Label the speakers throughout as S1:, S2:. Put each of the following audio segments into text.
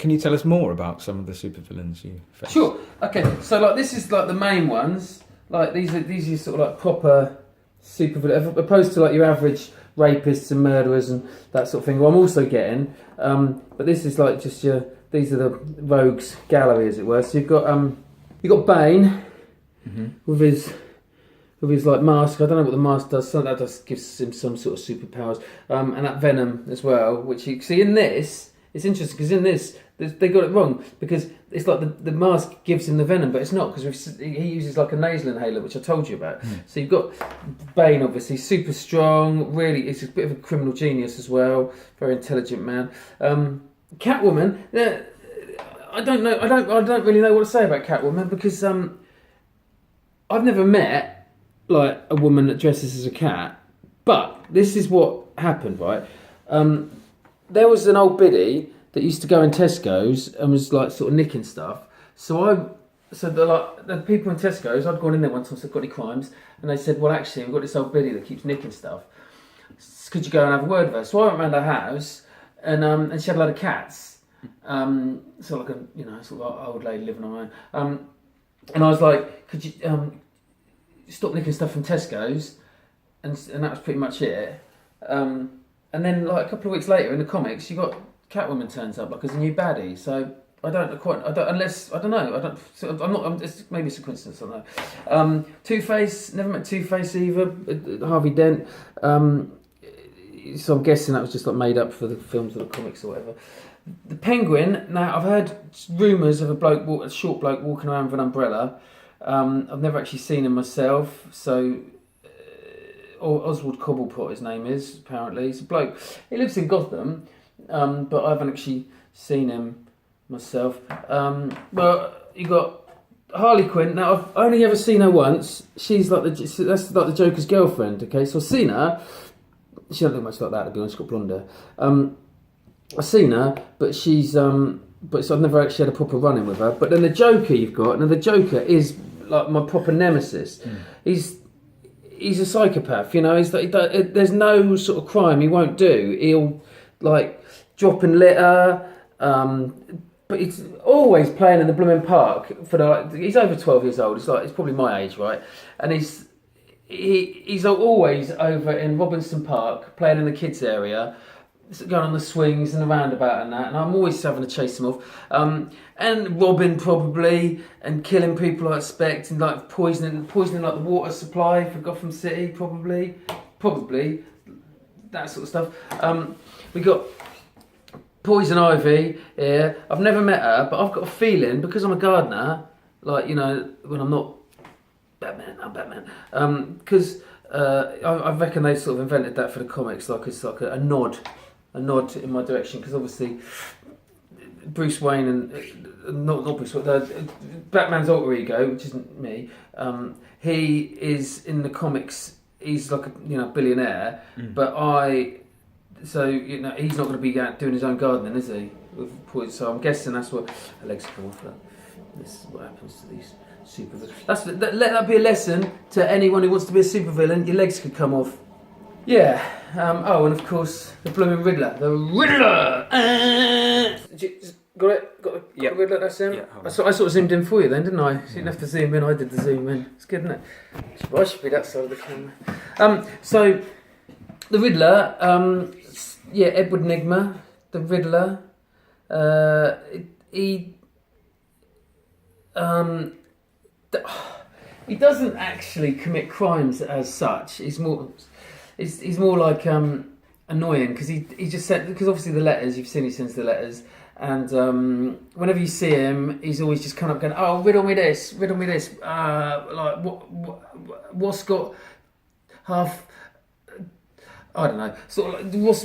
S1: Can you tell us more about some of the supervillains you face?
S2: Sure. Okay. So like this is like the main ones. Like these are sort of like proper supervillains, opposed to like your average rapists and murderers and that sort of thing. Well, I'm also getting, but this is like just these are the rogues gallery, as it were. So you've got Bane with his like mask. I don't know what the mask does. Something that just gives him some sort of superpowers. And that Venom as well, which you see in this. It's interesting because in this they got it wrong because it's like the mask gives him the venom, but it's not because he uses like a nasal inhaler, which I told you about. So you've got Bane, obviously super strong. Really, he's a bit of a criminal genius as well. Very intelligent man. Catwoman. I don't know. I don't really know what to say about Catwoman because I've never met like a woman that dresses as a cat. But this is what happened, right? There was an old biddy that used to go in Tesco's and was like sort of nicking stuff. So the people in Tesco's, I'd gone in there once and said, "Got any crimes?" And they said, "Well, actually, we've got this old biddy that keeps nicking stuff. Could you go and have a word with her?" So I went round her house and she had a lot of cats. Sort of like a sort of old lady living on her own. And I was like, "Could you stop nicking stuff from Tesco's?" And that was pretty much it. And then, like a couple of weeks later, in the comics, you got Catwoman turns up like as a new baddie. So I'm not. Maybe it's a coincidence. I don't know. Two-Face, never met Two-Face either. Harvey Dent. So I'm guessing that was just like made up for the films or the comics or whatever. The Penguin. Now I've heard rumours of a short bloke walking around with an umbrella. I've never actually seen him myself. So. Or Oswald Cobblepot, his name is, apparently. He's a bloke. He lives in Gotham, but I haven't actually seen him myself. But you got Harley Quinn. Now, I've only ever seen her once. That's like the Joker's girlfriend, okay? So I've seen her. She doesn't look much like that, to be honest. She's got blonde hair. I've seen her, but so I've never actually had a proper run-in with her. But then the Joker you've got, now the Joker is like my proper nemesis. He's a psychopath, He's like, there's no sort of crime he won't do. He'll like drop and litter, but he's always playing in the blooming park he's over 12 years old. It's probably my age, right? And he's always over in Robinson Park playing in the kids area, going on the swings and the roundabout and that, and I'm always having to chase him off, and robbing probably, and killing people I expect, and like poisoning like the water supply for Gotham City, probably that sort of stuff. We got Poison Ivy here. I've never met her, but I've got a feeling because I'm a gardener, like when I'm not Batman, I'm Batman, because I reckon they sort of invented that for the comics, like it's like a nod in my direction, because obviously Bruce Wayne and not Bruce Wayne, Batman's alter ego, which isn't me. He is in the comics. He's like a billionaire, but he's not going to be doing his own gardening, is he? So I'm guessing that's what Alexa come off that. This is what happens to these supervillains. Let that be a lesson to anyone who wants to be a supervillain. Your legs could come off. Yeah. And of course, the blooming Riddler. The Riddler! Got it? Got the Riddler, that's him? Yeah, I sort of zoomed in for you then, didn't I? So you didn't have to zoom in, I did the zoom in. It's good, isn't it? I should be that side of the camera. So, the Riddler, Edward Nygma, the Riddler, he doesn't actually commit crimes as such. He's more like annoying because he just said, because obviously the letters, you've seen he sends the letters, and whenever you see him, he's always just kind of going, "Oh, riddle me this, like what's got half." I don't know. Sort of like,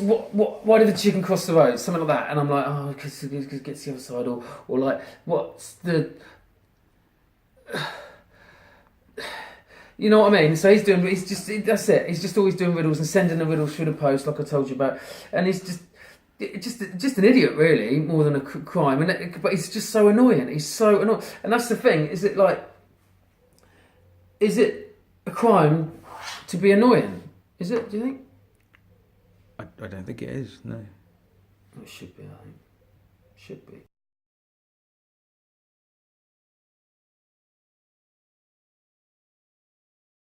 S2: why did the chicken cross the road? Something like that. And I'm like, oh, because it gets the other side, or like, what's the. You know what I mean? So that's it. He's just always doing riddles and sending the riddles through the post, like I told you about. And he's just an idiot, really, more than a crime. But he's just so annoying. He's so annoying. And that's the thing. Is it a crime to be annoying? Is it? Do you think?
S1: I don't think it is. No.
S2: It should be. I think. Should be.